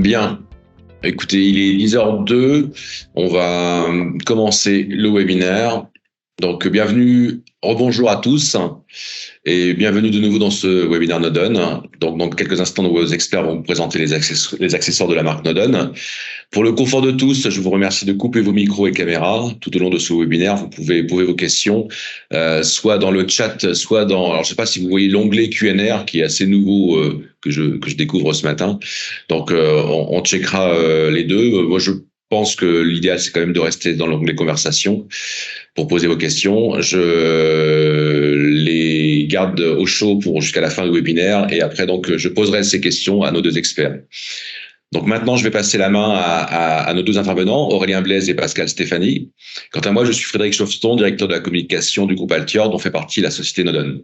Bien, écoutez, il est 10h02, on va commencer le webinaire. Donc, bienvenue, rebonjour à tous et bienvenue de nouveau dans ce webinaire Nodon. Donc, dans quelques instants, nos experts vont vous présenter les accessoires de la marque Nodon. Pour le confort de tous, je vous remercie de couper vos micros et caméras tout au long de ce webinaire. Vous pouvez poser vos questions, soit dans le chat, soit dans... Alors, je ne sais pas si vous voyez l'onglet Q&R qui est assez nouveau, que je découvre ce matin. Donc, on checkera les deux. Moi, je pense que l'idéal, c'est quand même de rester dans l'onglet conversation pour poser vos questions. Je les garde au chaud pour jusqu'à la fin du webinaire et après, donc, je poserai ces questions à nos deux experts. Donc maintenant, je vais passer la main à nos deux intervenants, Aurélien Blaise et Pascal Stéphanie. Quant à moi, je suis Frédéric Chauveton, directeur de la communication du groupe Altior, dont fait partie la société Nodon.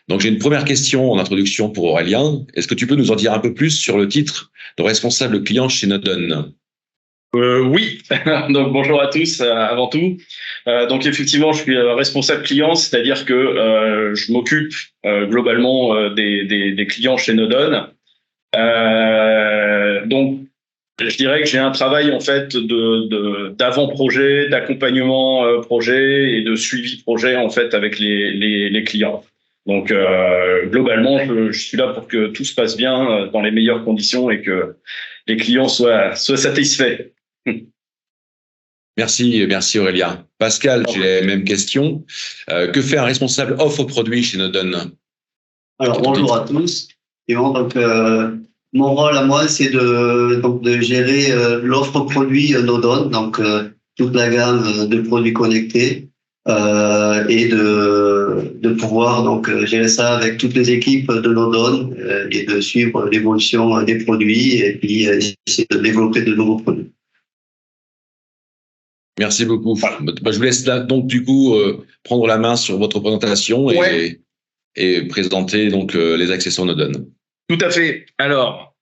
Donc j'ai une première question en introduction pour Aurélien. Est-ce que tu peux nous en dire un peu plus sur le titre de responsable client chez Nodon ? Oui, donc bonjour à tous avant tout. Donc effectivement, je suis responsable client, c'est-à-dire que je m'occupe globalement des clients chez Nodon. Donc je dirais que j'ai un travail en fait d'avant-projet, d'accompagnement projet et de suivi projet en fait avec les clients. Donc globalement, je suis là pour que tout se passe bien dans les meilleures conditions et que les clients soient satisfaits. Merci Aurélien. Pascal, j'ai les mêmes questions. Que fait un responsable offre produit chez Nodon ? Alors bonjour à tous. Et bon, donc, mon rôle à moi, c'est de gérer l'offre produit Nodon, donc toute la gamme de produits connectés, et de pouvoir donc gérer ça avec toutes les équipes de Nodon et de suivre l'évolution des produits et puis essayer de développer de nouveaux produits. Merci beaucoup. Je vous laisse là, donc du coup prendre la main sur votre présentation et présenter donc les accessoires Nodon. Tout à fait. Alors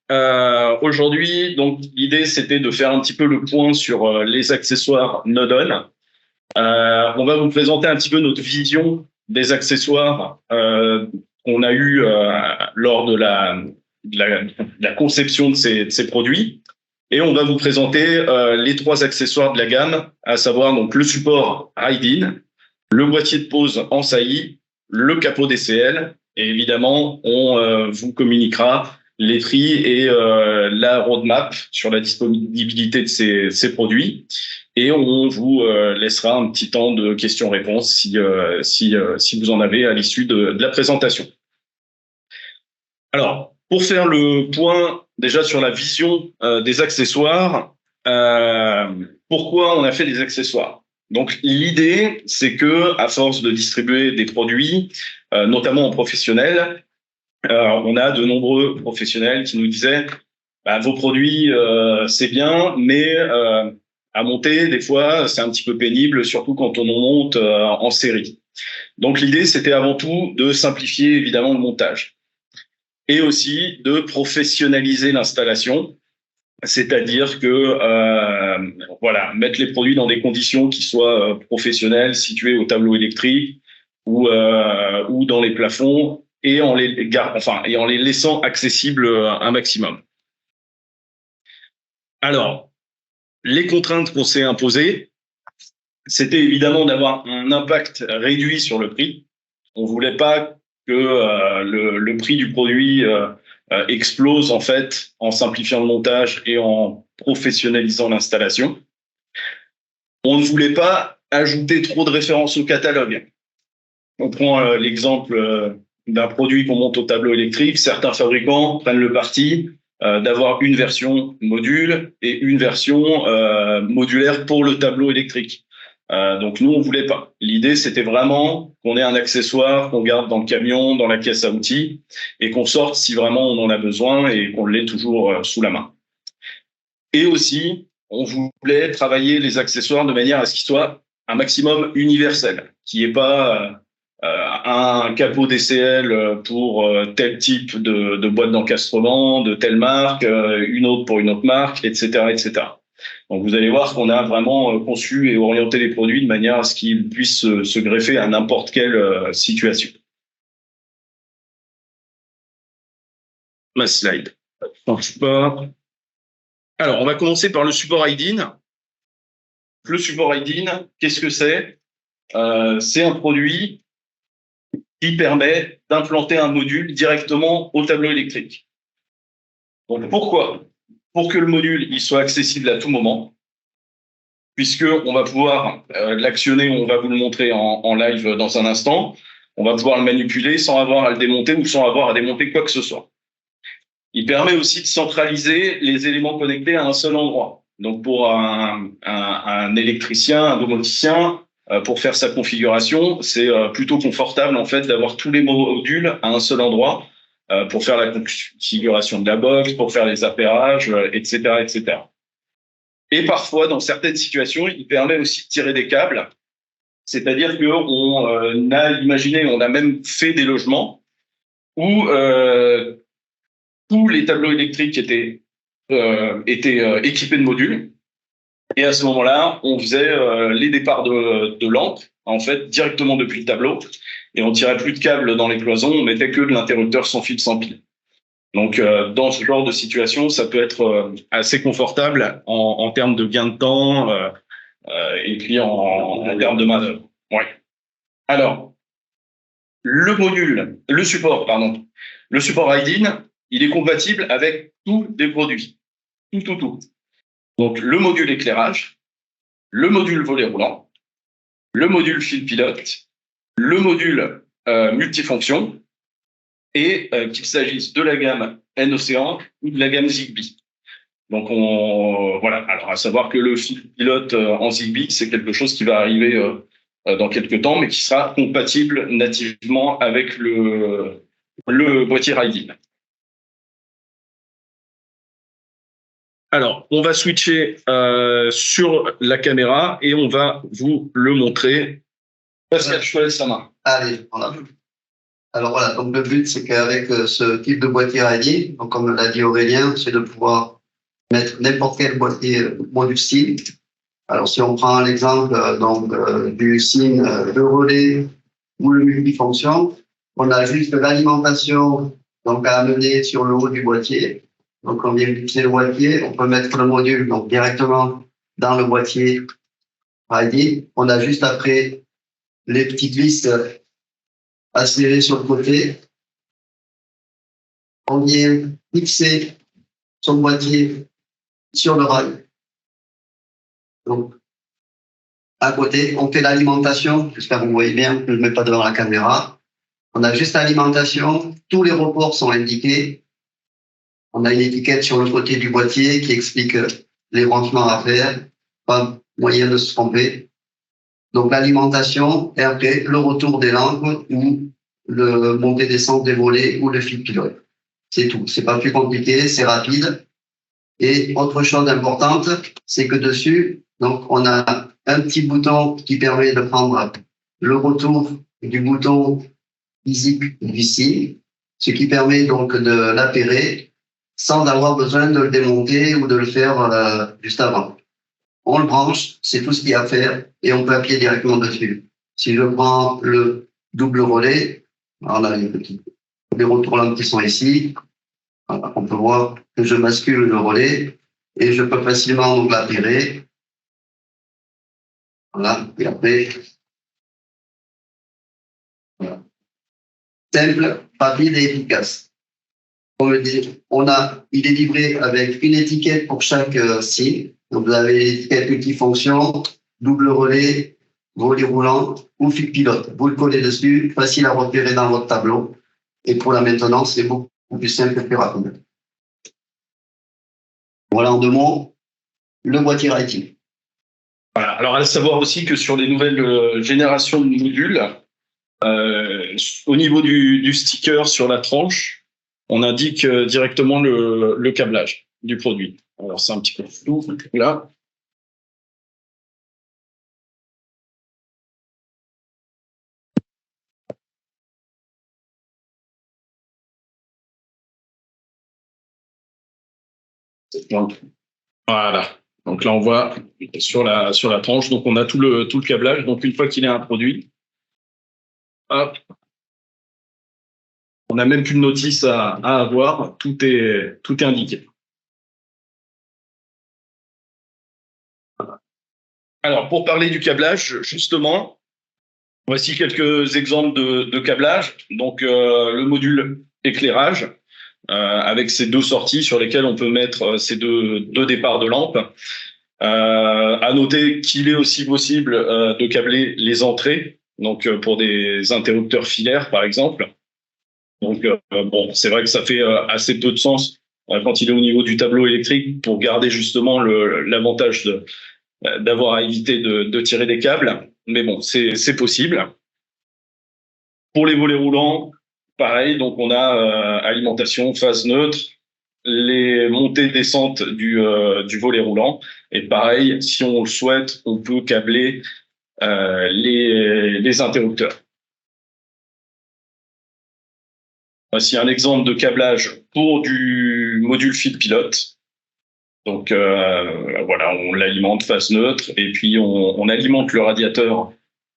aujourd'hui, donc l'idée c'était de faire un petit peu le point sur les accessoires Nodon. On va vous présenter un petit peu notre vision des accessoires qu'on a eu lors de la conception de ces produits. Et on va vous présenter les trois accessoires de la gamme, à savoir donc le support Ride-in, le boîtier de pose en saillie, le capot DCL. Et évidemment, on vous communiquera les prix et la roadmap sur la disponibilité de ces produits. Et on vous laissera un petit temps de questions-réponses si vous en avez à l'issue de la présentation. Alors, pour faire le point déjà sur la vision des accessoires, pourquoi on a fait des accessoires ? Donc l'idée, c'est que à force de distribuer des produits, notamment en professionnel, on a de nombreux professionnels qui nous disaient vos produits c'est bien, mais à monter des fois c'est un petit peu pénible, surtout quand on en monte en série. Donc l'idée, c'était avant tout de simplifier évidemment le montage et aussi de professionnaliser l'installation, c'est-à-dire que mettre les produits dans des conditions qui soient professionnelles, situées au tableau électrique ou dans les plafonds, et en les laissant accessibles un maximum. Alors, les contraintes qu'on s'est imposées, c'était évidemment d'avoir un impact réduit sur le prix. On voulait pas que le prix du produit explose en fait en simplifiant le montage et en professionnalisant l'installation. On ne voulait pas ajouter trop de références au catalogue. On prend l'exemple d'un produit qu'on monte au tableau électrique. Certains fabricants prennent le parti d'avoir une version module et une version modulaire pour le tableau électrique. Donc nous, on voulait pas. L'idée, c'était vraiment qu'on ait un accessoire qu'on garde dans le camion, dans la caisse à outils, et qu'on sorte si vraiment on en a besoin et qu'on l'ait toujours sous la main. Et aussi, on voulait travailler les accessoires de manière à ce qu'ils soient un maximum universels, qu'il n'y ait pas un capot DCL pour tel type de boîte d'encastrement, de telle marque, une autre pour une autre marque, etc., etc. Donc vous allez voir qu'on a vraiment conçu et orienté les produits de manière à ce qu'ils puissent se greffer à n'importe quelle situation. Ma slide ne marche pas. Alors, on va commencer par le support IDIN. Le support IDIN, qu'est-ce que c'est? C'est un produit qui permet d'implanter un module directement au tableau électrique. Donc, pourquoi? Pour que le module il soit accessible à tout moment, puisqu'on va pouvoir l'actionner, on va vous le montrer en live dans un instant, on va pouvoir le manipuler sans avoir à le démonter ou sans avoir à démonter quoi que ce soit. Il permet aussi de centraliser les éléments connectés à un seul endroit. Donc pour un électricien, un domoticien, pour faire sa configuration, c'est plutôt confortable en fait d'avoir tous les modules à un seul endroit pour faire la configuration de la box, pour faire les appairages, etc., etc. Et parfois, dans certaines situations, il permet aussi de tirer des câbles. C'est-à-dire qu'on a imaginé, on a même fait des logements où tous les tableaux électriques étaient équipés de modules. Et à ce moment-là, on faisait les départs de lampes, en fait, directement depuis le tableau. Et on tirait plus de câbles dans les cloisons, on mettait que de l'interrupteur sans fil, sans pile. Donc, dans ce genre de situation, ça peut être assez confortable en termes de gain de temps et puis en termes de manœuvre. Ouais. Alors, le support IDIN, il est compatible avec tous les produits. Tout. Donc, le module éclairage, le module volet roulant, le module fil pilote, le module multifonction, et qu'il s'agisse de la gamme N-Océan ou de la gamme Zigbee. Donc, voilà. Alors, à savoir que le fil pilote en Zigbee, c'est quelque chose qui va arriver dans quelques temps, mais qui sera compatible nativement avec le boîtier IDIN. Alors, on va switcher sur la caméra et on va vous le montrer. Pascal, je te laisse la main. Allez, voilà. Alors voilà, donc le but, c'est qu'avec ce type de boîtier IDIN, donc comme l'a dit Aurélien, c'est de pouvoir mettre n'importe quel boîtier module SIM. Alors si on prend l'exemple du SIM de relais ou le multifonction, on a juste l'alimentation donc à amener sur le haut du boîtier. Donc on vient fixer le boîtier, on peut mettre le module donc directement dans le boîtier IDIN. On a juste après les petites vis à serrer sur le côté. On vient fixer son boîtier sur le rail. Donc, à côté, on fait l'alimentation. J'espère que vous voyez bien, je ne le mets pas devant la caméra. On a juste l'alimentation. Tous les reports sont indiqués. On a une étiquette sur le côté du boîtier qui explique les branchements à faire. Pas moyen de se tromper. Donc, l'alimentation et après, le retour des lampes ou le montée-descente des volets ou le fil pilote. C'est tout. C'est pas plus compliqué, c'est rapide. Et autre chose importante, c'est que dessus, donc, on a un petit bouton qui permet de prendre le retour du bouton physique du SIM, ce qui permet donc de l'appairer sans avoir besoin de le démonter ou de le faire juste avant. On le branche, c'est tout ce qu'il y a à faire et on peut appuyer directement dessus. Si je prends le double relais, on a les retours lampes qui sont ici. Voilà, on peut voir que je bascule le relais et je peux facilement donc l'appairer. Voilà, et après, voilà. Simple, rapide et efficace. Comme je disais, il est livré avec une étiquette pour chaque SIM. Donc, vous avez l'étiquette multifonction, double relais, volet roulant ou fil pilote. Vous le collez dessus, facile à repérer dans votre tableau. Et pour la maintenance, c'est beaucoup plus simple et plus rapide. Voilà en 2 mots, le boîtier IDIN. Voilà. Alors, à savoir aussi que sur les nouvelles générations de modules, au niveau du sticker sur la tranche, on indique directement le câblage du produit. Alors, c'est un petit peu flou là. Donc, voilà. Donc là, on voit sur la tranche. Donc, on a tout le câblage. Donc, une fois qu'il est introduit, hop, on n'a même plus de notice à avoir. Tout est indiqué. Alors, pour parler du câblage, justement, voici quelques exemples de câblage. Donc, le module éclairage, avec ces deux sorties sur lesquelles on peut mettre ces deux départs de lampe. À noter qu'il est aussi possible de câbler les entrées, donc pour des interrupteurs filaires, par exemple. Donc, bon, c'est vrai que ça fait assez peu de sens quand il est au niveau du tableau électrique pour garder justement l'avantage d'avoir à éviter de tirer des câbles. Mais bon, c'est possible. Pour les volets roulants, pareil, donc on a alimentation, phase neutre, les montées-descentes du volet roulant. Et pareil, si on le souhaite, on peut câbler les interrupteurs. Voici un exemple de câblage pour du module fil pilote. Donc voilà, on l'alimente phase neutre et puis on alimente le radiateur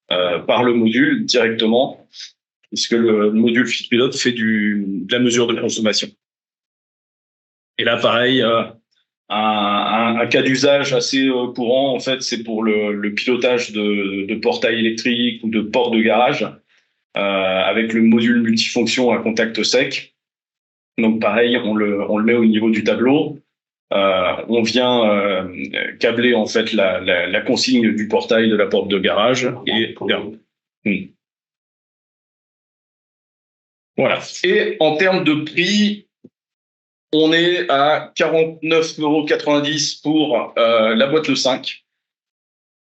par le module directement, puisque le module fil pilote fait de la mesure de consommation. Et là, pareil, un cas d'usage assez courant, en fait, c'est pour le pilotage de portails électriques ou de portes de garage avec le module multifonction à contact sec. Donc pareil, on le met au niveau du tableau. On vient câbler en fait la consigne du portail de la porte de garage et voilà. Et en termes de prix, on est à 49,90 € pour la boîte Le 5.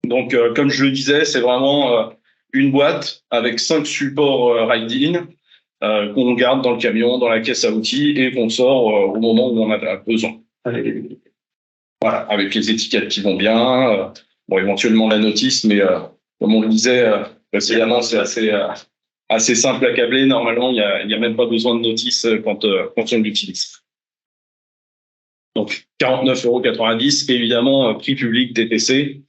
Donc, comme je le disais, c'est vraiment une boîte avec 5 supports ride-in qu'on garde dans le camion, dans la caisse à outils et qu'on sort au moment où on a besoin. Voilà, avec les étiquettes qui vont bien. Bon, éventuellement la notice, mais comme on le disait précédemment, c'est assez simple à câbler. Normalement, il y a même pas besoin de notice quand on l'utilise. Donc 49,90 €, évidemment prix public TTC.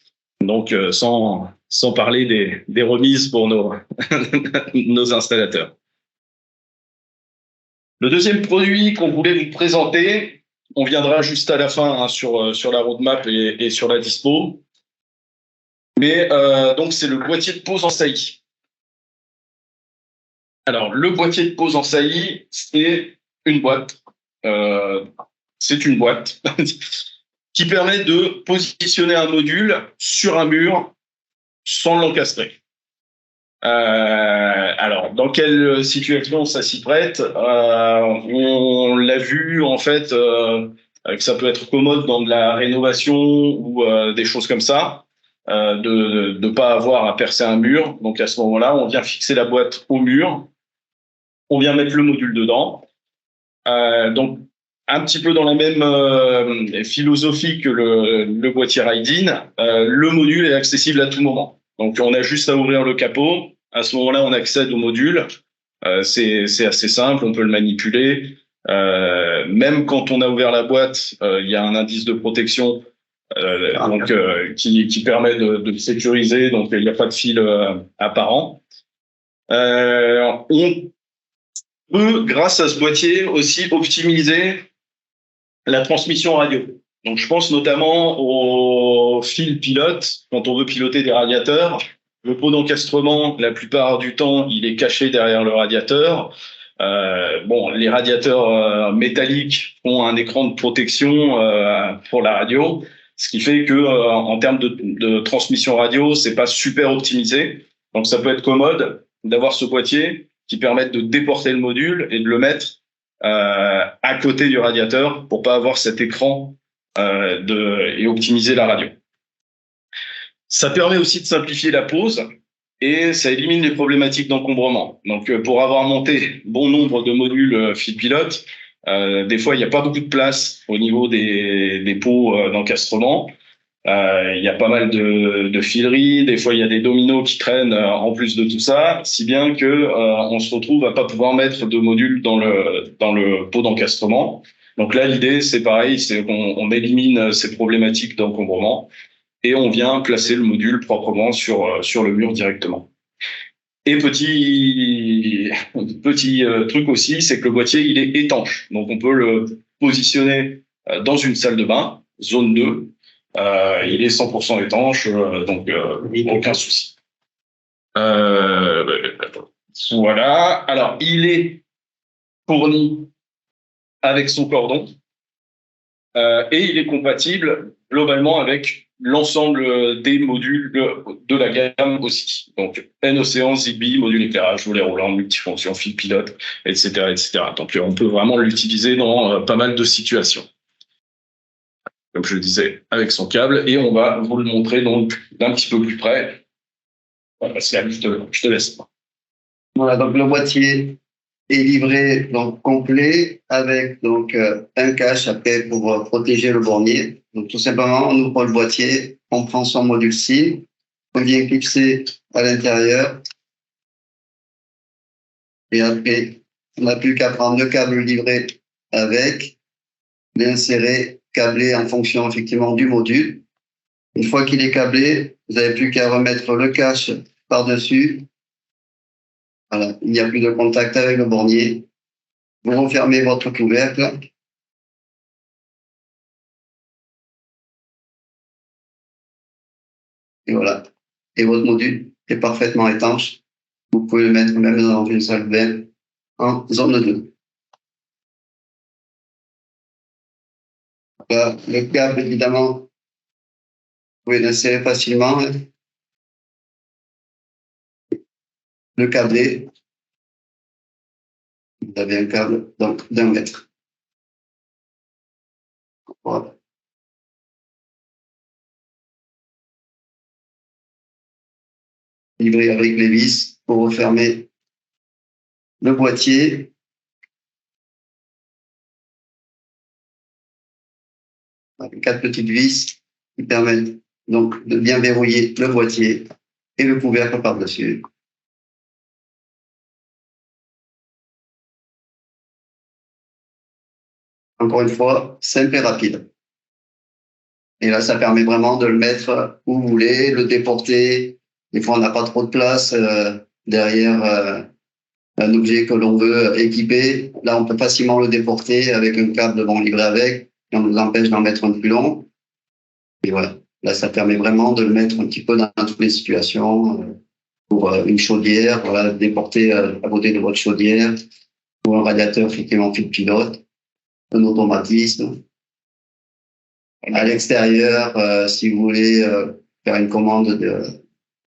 Donc sans parler des remises pour nos installateurs. Le deuxième produit qu'on voulait vous présenter, on viendra juste à la fin sur la roadmap et sur la dispo. Mais donc c'est le boîtier de pose en saillie. Alors le boîtier de pose en saillie, c'est une boîte. C'est une boîte qui permet de positionner un module sur un mur sans l'encastrer. Alors, dans quelle situation ça s'y prête? On l'a vu en fait que ça peut être commode dans de la rénovation ou des choses comme ça, de pas avoir à percer un mur. Donc à ce moment-là, on vient fixer la boîte au mur, on vient mettre le module dedans. Donc un petit peu dans la même philosophie que le boîtier ride-in, le module est accessible à tout moment. Donc, on a juste à ouvrir le capot. À ce moment-là, on accède au module. C'est assez simple, on peut le manipuler. Même quand on a ouvert la boîte, il y a un indice de protection qui permet de le sécuriser. Donc, il n'y a pas de fil apparent. On peut, grâce à ce boîtier, aussi optimiser la transmission radio. Donc, je pense notamment au fil pilote. Quand on veut piloter des radiateurs, le pot d'encastrement, la plupart du temps, il est caché derrière le radiateur. Bon, les radiateurs métalliques ont un écran de protection pour la radio, ce qui fait que en termes de transmission radio, c'est pas super optimisé. Donc, ça peut être commode d'avoir ce boîtier qui permet de déporter le module et de le mettre à côté du radiateur pour pas avoir cet écran et optimiser la radio. Ça permet aussi de simplifier la pose et ça élimine les problématiques d'encombrement. Donc, pour avoir monté bon nombre de modules fil pilote, des fois, il n'y a pas beaucoup de place au niveau des pots d'encastrement. Il y a pas mal de fileries, des fois il y a des dominos qui traînent en plus de tout ça, si bien que on se retrouve à pas pouvoir mettre de module dans le pot d'encastrement. Donc là, l'idée c'est pareil, c'est qu'on élimine ces problématiques d'encombrement et on vient placer le module proprement sur le mur directement. Et petit truc aussi, c'est que le boîtier il est étanche, donc on peut le positionner dans une salle de bain, zone 2. Il est 100% étanche, donc aucun souci. Voilà. Alors, il est fourni avec son cordon et il est compatible globalement avec l'ensemble des modules de la gamme aussi. Donc, N-Océan, Zigbee, module éclairage, volet roulant, multifonction, fil pilote, etc., etc. Donc, on peut vraiment l'utiliser dans pas mal de situations. Comme je le disais, avec son câble, et on va vous le montrer donc d'un petit peu plus près. Pascal, je te laisse. Voilà, donc le boîtier est livré donc complet avec donc un cache après pour protéger le bornier. Donc tout simplement, on ouvre le boîtier, on prend son module SIM, on vient clipser à l'intérieur et après on n'a plus qu'à prendre le câble livré avec, l'insérer, câbler en fonction effectivement du module. Une fois qu'il est câblé, vous n'avez plus qu'à remettre le cache par-dessus. Voilà, il n'y a plus de contact avec le bornier. Vous refermez votre couvercle. Et voilà. Et votre module est parfaitement étanche. Vous pouvez le mettre même dans une salle de bain en zone 2. Voilà, le câble, évidemment, vous pouvez l'insérer facilement. Le câbler. Vous avez un câble donc d'1 mètre. Voilà. Livré avec les vis pour refermer le boîtier. Avec 4 petites vis qui permettent donc de bien verrouiller le boîtier et le couvercle par-dessus. Encore une fois, simple et rapide. Et là, ça permet vraiment de le mettre où vous voulez, le déporter. Des fois, on n'a pas trop de place derrière un objet que l'on veut équiper. Là, on peut facilement le déporter avec un câble livré avec, et on nous empêche d'en mettre un plus long. Et voilà. Là, ça permet vraiment de le mettre un petit peu dans toutes les situations. Pour une chaudière, voilà, déporter à côté de votre chaudière, ou un radiateur effectivement fil pilote, un automatisme. À l'extérieur, si vous voulez faire une commande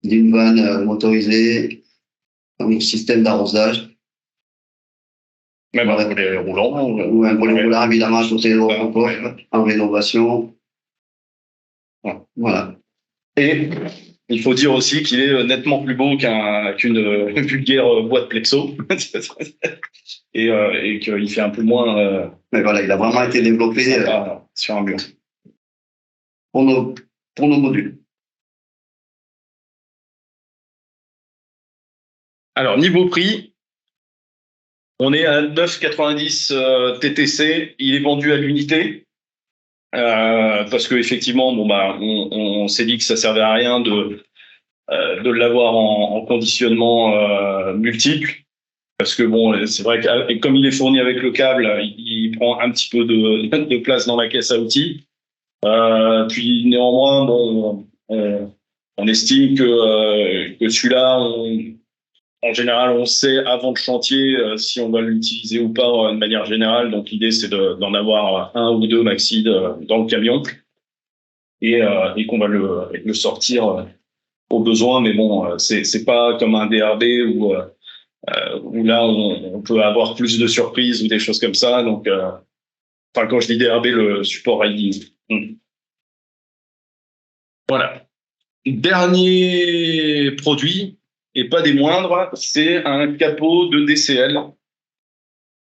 d'une vanne motorisée, un système d'arrosage. Même un volet roulant. Ou un volet roulant, évidemment, à côté de votre coffre, en rénovation. Voilà. Et il faut dire aussi qu'il est nettement plus beau qu'une vulgaire boîte Plexo. et qu'il fait un peu moins. Mais voilà, il a vraiment été développé sur un mur. Pour nos modules. Alors, niveau prix, on est à 9,90 TTC. Il est vendu à l'unité. Parce que effectivement, on s'est dit que ça servait à rien de l'avoir en conditionnement multiple. Parce que c'est vrai que comme il est fourni avec le câble, il prend un petit peu de place dans la caisse à outils. Puis néanmoins, on estime que celui-là, en général, on sait avant le chantier si on va l'utiliser ou pas de manière générale. Donc l'idée, c'est d'en avoir un ou deux maxi dans le camion et qu'on va le sortir au besoin. Mais bon, c'est pas comme un DRB où là on peut avoir plus de surprises ou des choses comme ça. Donc, quand je dis DRB, le support riding. Voilà. Dernier produit, et pas des moindres, c'est un capot de DCL.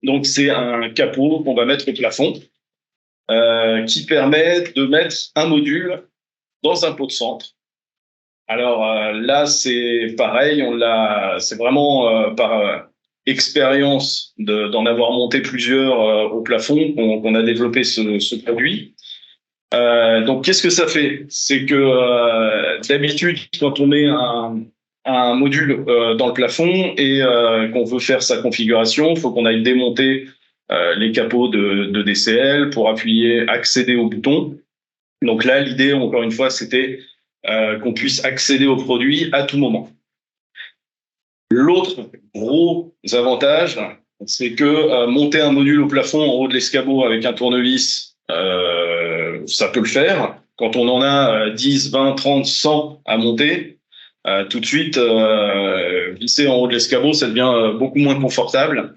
Donc, c'est un capot qu'on va mettre au plafond qui permet de mettre un module dans un pot de centre. Alors là, c'est pareil, c'est vraiment par expérience d'en avoir monté plusieurs au plafond qu'on a développé ce produit. Donc, qu'est-ce que ça fait? C'est que d'habitude, quand on met un module dans le plafond et qu'on veut faire sa configuration, il faut qu'on aille démonter les capots de DCL pour accéder au bouton. Donc là, l'idée, encore une fois, c'était qu'on puisse accéder au produit à tout moment. L'autre gros avantage, c'est que monter un module au plafond en haut de l'escabeau avec un tournevis, ça peut le faire. Quand on en a 10, 20, 30, 100 à monter, tout de suite, visser en haut de l'escabeau, ça devient beaucoup moins confortable,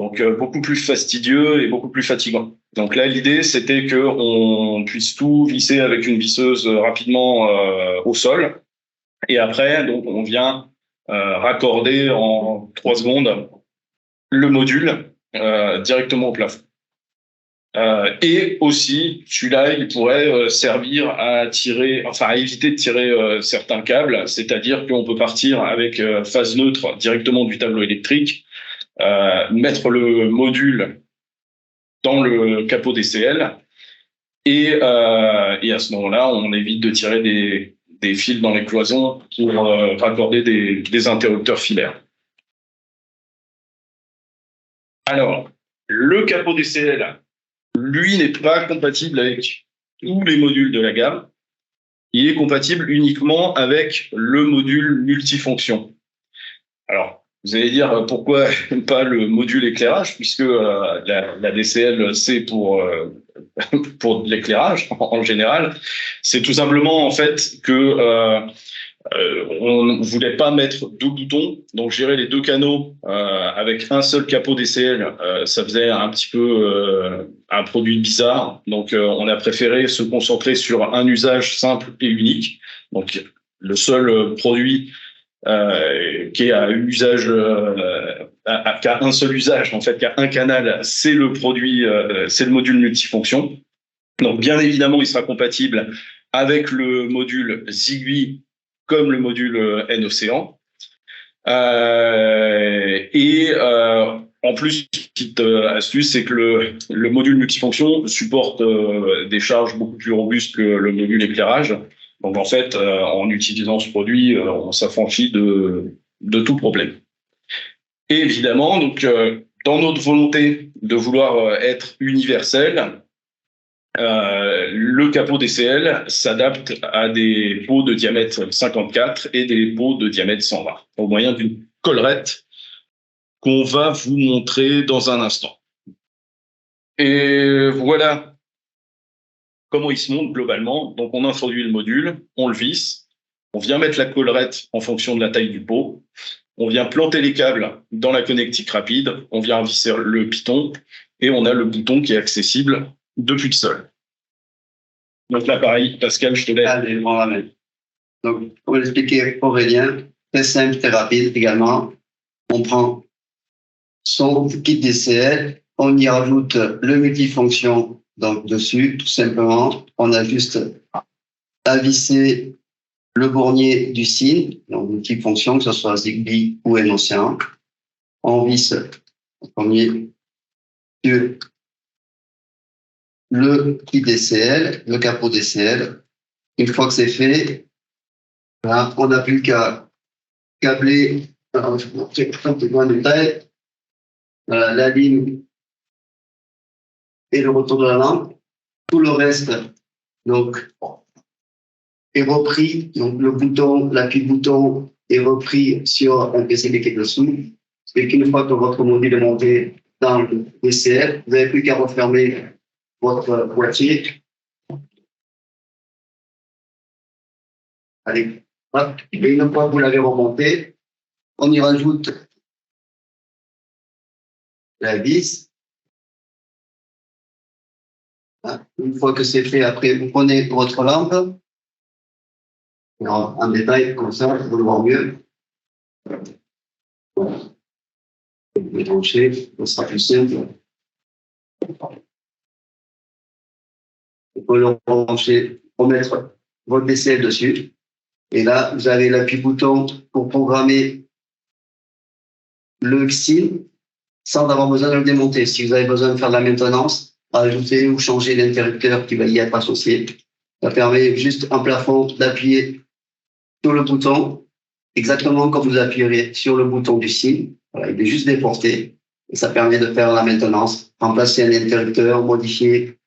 donc beaucoup plus fastidieux et beaucoup plus fatigant. Donc là, l'idée, c'était qu'on puisse tout visser avec une visseuse rapidement au sol. Et après, donc, on vient raccorder en 3 secondes le module directement au plafond. Et aussi, celui-là, il pourrait servir à tirer, enfin à éviter de tirer certains câbles, c'est-à-dire qu'on peut partir avec phase neutre directement du tableau électrique, mettre le module dans le capot DCL et à ce moment-là, on évite de tirer des fils dans les cloisons pour raccorder des interrupteurs filaires. Alors, le capot DCL, lui, n'est pas compatible avec tous les modules de la gamme. Il est compatible uniquement avec le module multifonction. Alors, vous allez dire pourquoi pas le module éclairage, puisque la DCL, c'est pour l'éclairage en général. C'est tout simplement en fait que on ne voulait pas mettre deux boutons, donc gérer les 2 canaux avec un seul capot DCL, ça faisait un petit peu un produit bizarre. Donc on a préféré se concentrer sur un usage simple et unique. Donc le seul produit qui est à usage, qui a un seul usage, en fait, qui a un canal, c'est le produit, c'est le module multifonction. Donc bien évidemment, il sera compatible avec le module Zigbee comme le module N-Océan. En plus, petite astuce, c'est que le module multifonction supporte des charges beaucoup plus robustes que le module éclairage. Donc en fait, en utilisant ce produit, on s'affranchit de tout problème. Et évidemment, donc dans notre volonté de vouloir être universel, le capot DCL s'adapte à des pots de diamètre 54 et des pots de diamètre 120 au moyen d'une collerette qu'on va vous montrer dans un instant. Et voilà comment il se monte globalement. Donc on introduit le module, on le visse, on vient mettre la collerette en fonction de la taille du pot, on vient planter les câbles dans la connectique rapide, on vient visser le piton et on a le bouton qui est accessible depuis le sol. Donc là, pareil, Pascal, je te laisse. Allez, on ramène. Donc, pour l'expliquer Aurélien, très simple, très rapide également. On prend son kit DCL, on y rajoute le multifonction donc dessus, tout simplement. On a juste à visser le bornier du SIN, donc multifonction, que ce soit Zigbee ou N-Océan. On visse en premier sur le kit DCL, le capot DCL. Une fois que c'est fait, là, on n'a plus qu'à câbler, alors je vais vous montrer un peu moins de détail, la ligne et le retour de la lampe. Tout le reste donc, est repris, donc le bouton, l'appui bouton est repris sur un PCB qui est dessous. Et qu'une fois que votre module est monté dans le DCL, vous n'avez plus qu'à refermer votre boîtier. Allez, hop. Et une fois que vous l'avez remonté, on y rajoute la vis. Une fois que c'est fait, après, vous prenez votre lampe. En détail, comme ça, vous le voir mieux. Vous le branchez, ce sera plus simple. Vous pouvez le brancher, remettre votre DCL dessus. Et là, vous avez l'appui bouton pour programmer le XIN sans avoir besoin de le démonter. Si vous avez besoin de faire de la maintenance, ajouter ou changer l'interrupteur qui va y être associé. Ça permet juste en plafond d'appuyer sur le bouton, exactement comme vous appuyeriez sur le bouton du SIN. Voilà, il est juste déporté. Et ça permet de faire la maintenance, remplacer un interrupteur, modifier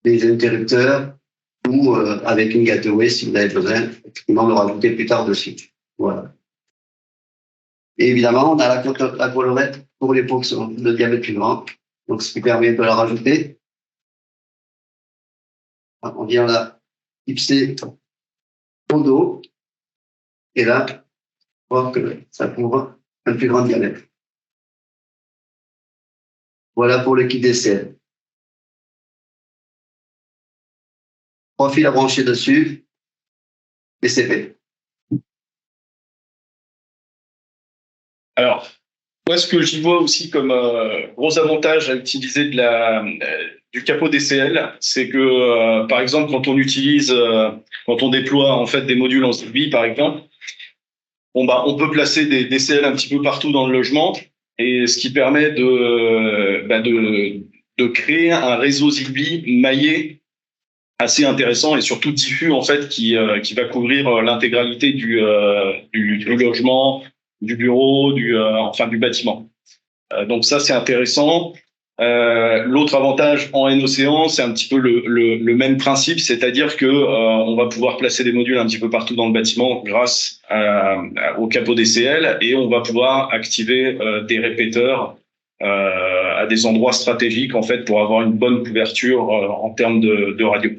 les interrupteurs, ou avec une gateway si vous avez besoin, effectivement, le rajouter plus tard dessus. Voilà. Et évidemment, on a la collerette pour les pots qui sont de diamètre plus grand, donc ce qui permet de la rajouter. On vient la fixer au dos, et là, voir que ça couvre un plus grand diamètre. Voilà pour le kit DCL. 3 fils à brancher dessus, et c'est fait. Alors, moi, ce que j'y vois aussi comme gros avantage à utiliser du capot DCL, c'est que, par exemple, quand on déploie en fait des modules en Zigbee, par exemple, on peut placer des DCL un petit peu partout dans le logement, et ce qui permet de créer un réseau Zigbee maillé assez intéressant et surtout diffus en fait qui va couvrir l'intégralité du logement, du bureau, du bâtiment. Donc ça c'est intéressant. L'autre avantage en N-Océan, c'est un petit peu le même principe, c'est-à-dire que on va pouvoir placer des modules un petit peu partout dans le bâtiment grâce au capot DCL et on va pouvoir activer des répéteurs à des endroits stratégiques en fait pour avoir une bonne couverture en termes de radio.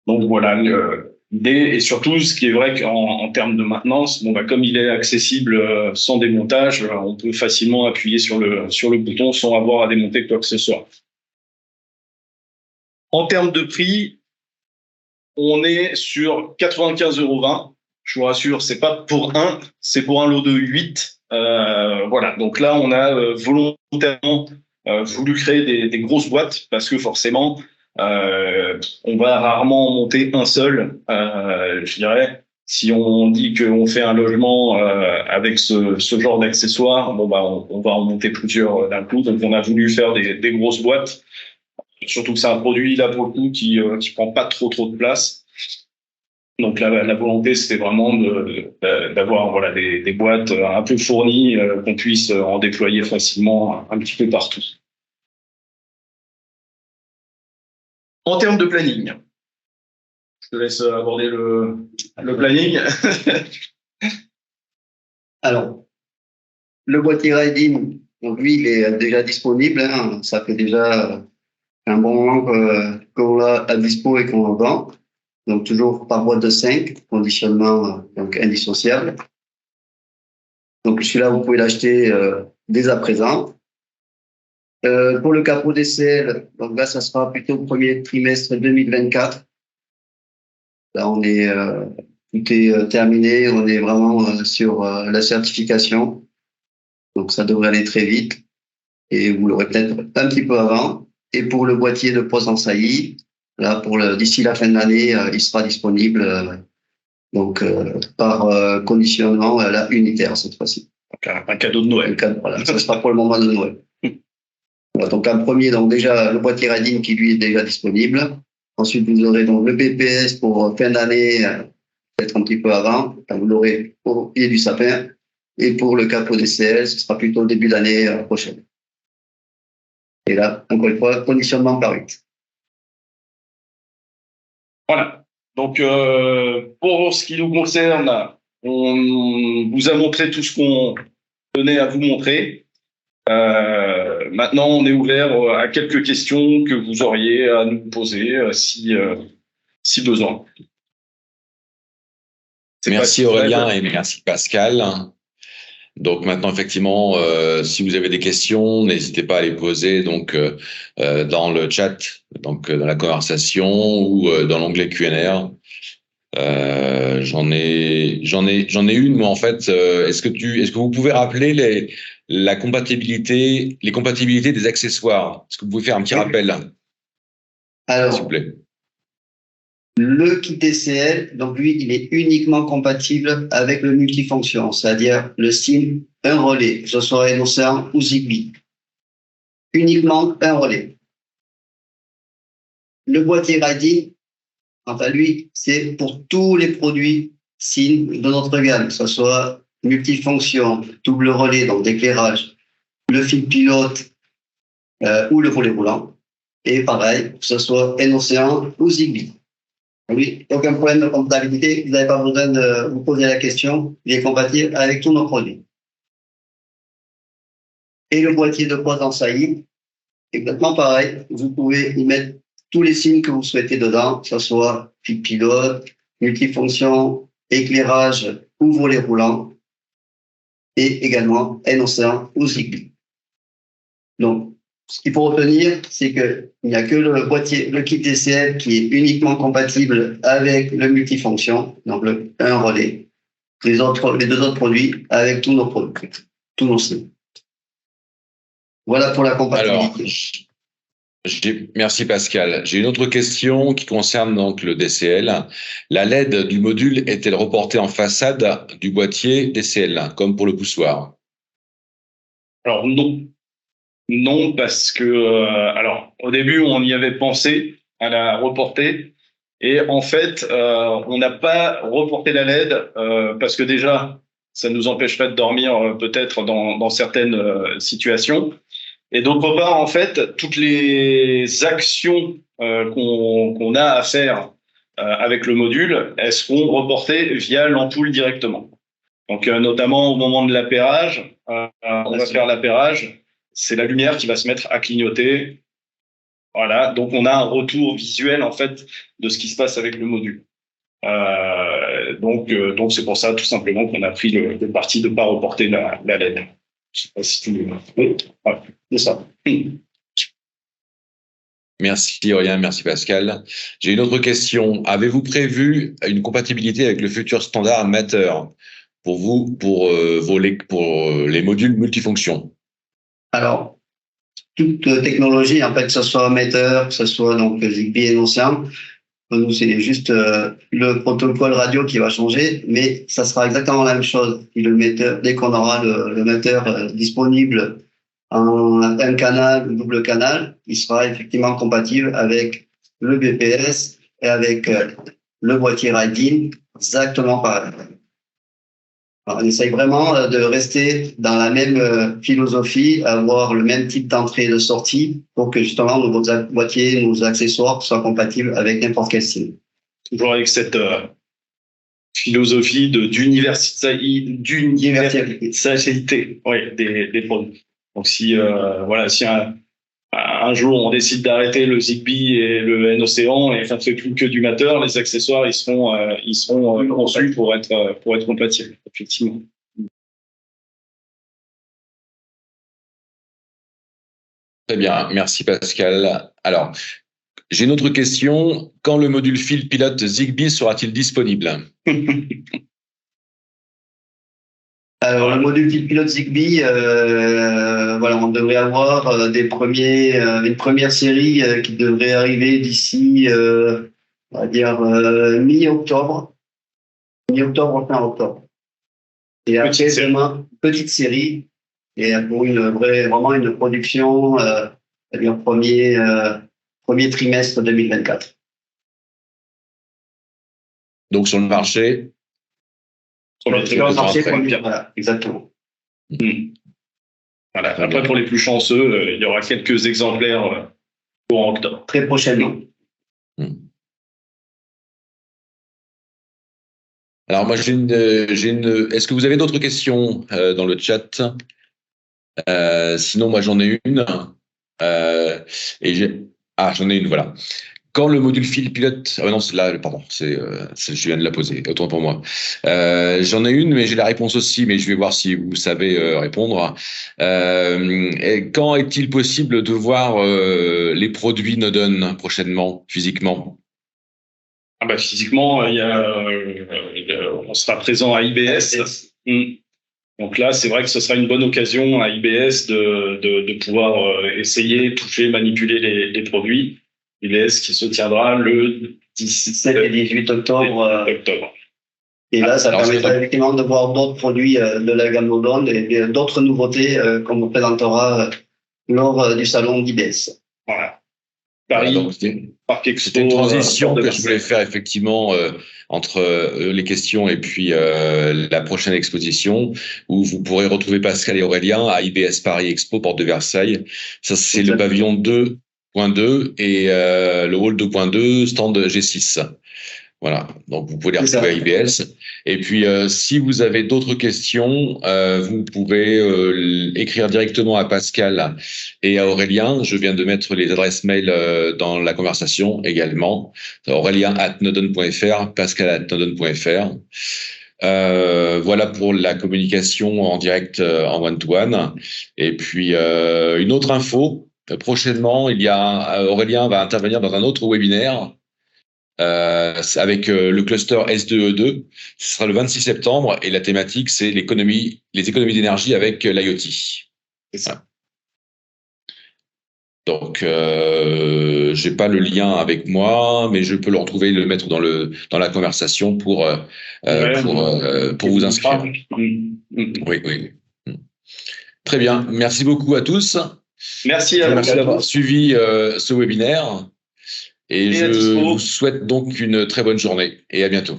Donc voilà l'idée, et surtout ce qui est vrai qu'en termes de maintenance, comme il est accessible sans démontage, on peut facilement appuyer sur le bouton sans avoir à démonter quoi que ce soit. En termes de prix, on est sur 95,20 €. Je vous rassure, c'est pas pour un, c'est pour un lot de 8. Voilà, donc là on a volontairement voulu créer des grosses boîtes parce que forcément on va rarement en monter un seul, je dirais. Si on dit qu'on fait un logement avec ce genre d'accessoires, on va en monter plusieurs d'un coup. Donc on a voulu faire des grosses boîtes. Surtout que c'est un produit là pour le coup qui prend pas trop de place. Donc la volonté c'était vraiment d'avoir des boîtes un peu fournies qu'on puisse en déployer facilement un petit peu partout. En termes de planning, je te laisse aborder le planning. Alors, le boîtier Riding, donc lui, il est déjà disponible. Hein. Ça fait déjà un bon moment qu'on l'a à dispo et qu'on en vend. Donc, toujours par boîte de 5, conditionnement donc indissociable. Donc, celui-là, vous pouvez l'acheter dès à présent. Pour le capot DCL, donc là, ça sera plutôt le premier trimestre 2024. Là, on est tout est terminé, on est vraiment sur la certification. Donc, ça devrait aller très vite. Et vous l'aurez peut-être un petit peu avant. Et pour le boîtier de pose en saillie, là, d'ici la fin de l'année, il sera disponible par conditionnement là, unitaire cette fois-ci. Un cadeau de Noël. Voilà, ça sera pour le moment de Noël. Voilà, donc un premier, donc déjà le boîtier Riding qui lui est déjà disponible. Ensuite, vous aurez donc le BPS pour fin d'année, peut-être un petit peu avant. Vous l'aurez au pied du sapin. Et pour le capot DCL, ce sera plutôt le début d'année prochaine. Et là, encore une fois, conditionnement par 8. Voilà. Donc, pour ce qui nous concerne, on vous a montré tout ce qu'on tenait à vous montrer. Maintenant, on est ouvert à quelques questions que vous auriez à nous poser si besoin. Merci Aurélien et merci Pascal. Donc maintenant, effectivement, si vous avez des questions, n'hésitez pas à les poser donc dans le chat, donc dans la conversation ou dans l'onglet Q&A. J'en ai une moi en fait. Est-ce que vous pouvez rappeler les compatibilités des accessoires? Est-ce que vous pouvez faire un petit rappel, Alors, s'il vous plaît? Le kit DCL, donc lui, il est uniquement compatible avec le multifonction, c'est-à-dire le SIM, un relais, que ce soit N-Océan ou Zigbee. Uniquement un relais. Le boîtier Riding, quant à lui, c'est pour tous les produits SIM de notre gamme, que ce soit multifonction, double relais, donc d'éclairage, le fil pilote ou le volet roulant. Et pareil, que ce soit N-Océan ou Zigbee. Oui, aucun problème de compatibilité, vous n'avez pas besoin de vous poser la question, il est compatible avec tous nos produits. Et le boîtier de poids en saillie, exactement pareil, vous pouvez y mettre tous les signes que vous souhaitez dedans, que ce soit fil pilote, multifonction, éclairage ou volet roulant, et également N-Océan ou Zigbee. Donc, ce qu'il faut retenir, c'est qu'il n'y a que le boîtier, le kit DCL qui est uniquement compatible avec le multifonction, donc un relais. Les deux autres produits avec tous nos produits, tous nos signes. Voilà pour la compatibilité. Merci Pascal. J'ai une autre question qui concerne donc le DCL. La LED du module est-elle reportée en façade du boîtier DCL, comme pour le poussoir? Alors non. Non, parce que alors au début on y avait pensé à la reporter et en fait on n'a pas reporté la LED parce que déjà ça nous empêcherait de dormir peut-être dans certaines situations et d'autre part en fait toutes les actions qu'on a à faire avec le module elles seront reportées via l'ampoule directement. Donc notamment au moment de l'appairage, on va faire l'appairage. C'est la lumière qui va se mettre à clignoter. Voilà, donc on a un retour visuel en fait de ce qui se passe avec le module. Donc c'est pour ça tout simplement qu'on a pris le parti de ne pas reporter la LED. Je sais pas si tu veux. Oui, ouais, c'est ça. Merci Aurélien, merci Pascal. J'ai une autre question. Avez-vous prévu une compatibilité avec le futur standard Matter pour vous, pour les modules multifonctions? Alors, toute technologie, en fait, que ce soit Matter, que ce soit donc Zigbee et N-Océan, pour nous, c'est juste le protocole radio qui va changer, mais ça sera exactement la même chose. Et le Matter, dès qu'on aura le Matter disponible en un canal ou double canal, il sera effectivement compatible avec le BPS et avec le boîtier Riding, exactement pareil. Alors, on essaye vraiment de rester dans la même philosophie, avoir le même type d'entrée et de sortie pour que justement nos boîtiers, nos accessoires soient compatibles avec n'importe quel signe. Toujours avec cette philosophie d'universalité des produits. Donc si un jour on décide d'arrêter le Zigbee et le N-Océan et ça ne fait plus que du Matter, les accessoires ils seront conçus pour être compatibles, effectivement. Très bien, merci Pascal. Alors, j'ai une autre question. Quand le module fil pilote Zigbee sera-t-il disponible? Alors, le module fil pilote Zigbee, on devrait avoir une première série qui devrait arriver d'ici, on va dire, mi-octobre, fin octobre. Et après, vraiment, petite série, et pour vraiment une production, c'est-à-dire premier trimestre 2024. Donc, sur le marché? Sur le marché, voilà, exactement. Voilà. Après, pour les plus chanceux, il y aura quelques exemplaires pour octobre. Très prochainement. Alors, moi, est-ce que vous avez d'autres questions dans le chat? Sinon, moi, j'en ai une. J'en ai une, voilà. Quand le module fil pilote, non, pardon, je viens de la poser, autant pour moi. J'en ai une, mais j'ai la réponse aussi, mais je vais voir si vous savez répondre. Quand est-il possible de voir les produits Nodon prochainement, physiquement? Physiquement, on sera présent à IBS. Donc là, c'est vrai que ce sera une bonne occasion à IBS de pouvoir essayer, toucher, manipuler les produits. IBS qui se tiendra le 17 et 18 octobre. Et là, ça permettra effectivement de voir d'autres produits de la gamme Nodon et d'autres nouveautés qu'on vous présentera lors du salon d'IBS. Voilà. Paris, c'était une transition que je voulais faire effectivement entre les questions et puis la prochaine exposition où vous pourrez retrouver Pascal et Aurélien à IBS Paris Expo, porte de Versailles. Ça, c'est le pavillon 2 2.2 et le hall 2.2 stand G6. Voilà, donc vous pouvez les retrouver à IBS. Et puis, si vous avez d'autres questions, vous pouvez écrire directement à Pascal et à Aurélien. Je viens de mettre les adresses mail dans la conversation également. Aurélien@nodon.fr, Pascal@nodon.fr. Voilà pour la communication en direct en one-to-one. Et puis, une autre info, prochainement, Aurélien va intervenir dans un autre webinaire avec le cluster S2E2. Ce sera le 26 septembre et la thématique, c'est les économies d'énergie avec l'IoT. C'est ça. Donc, j'ai pas le lien avec moi, mais je peux le retrouver, le mettre dans la conversation pour vous inscrire. Oui. Très bien. Merci beaucoup à tous. Merci à vous. Merci d'avoir suivi ce webinaire. Et je vous souhaite donc une très bonne journée et à bientôt.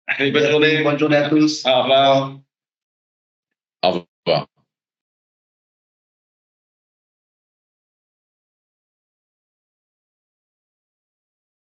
Allez, bonne journée. Bonne journée à tous. Au revoir. Au revoir.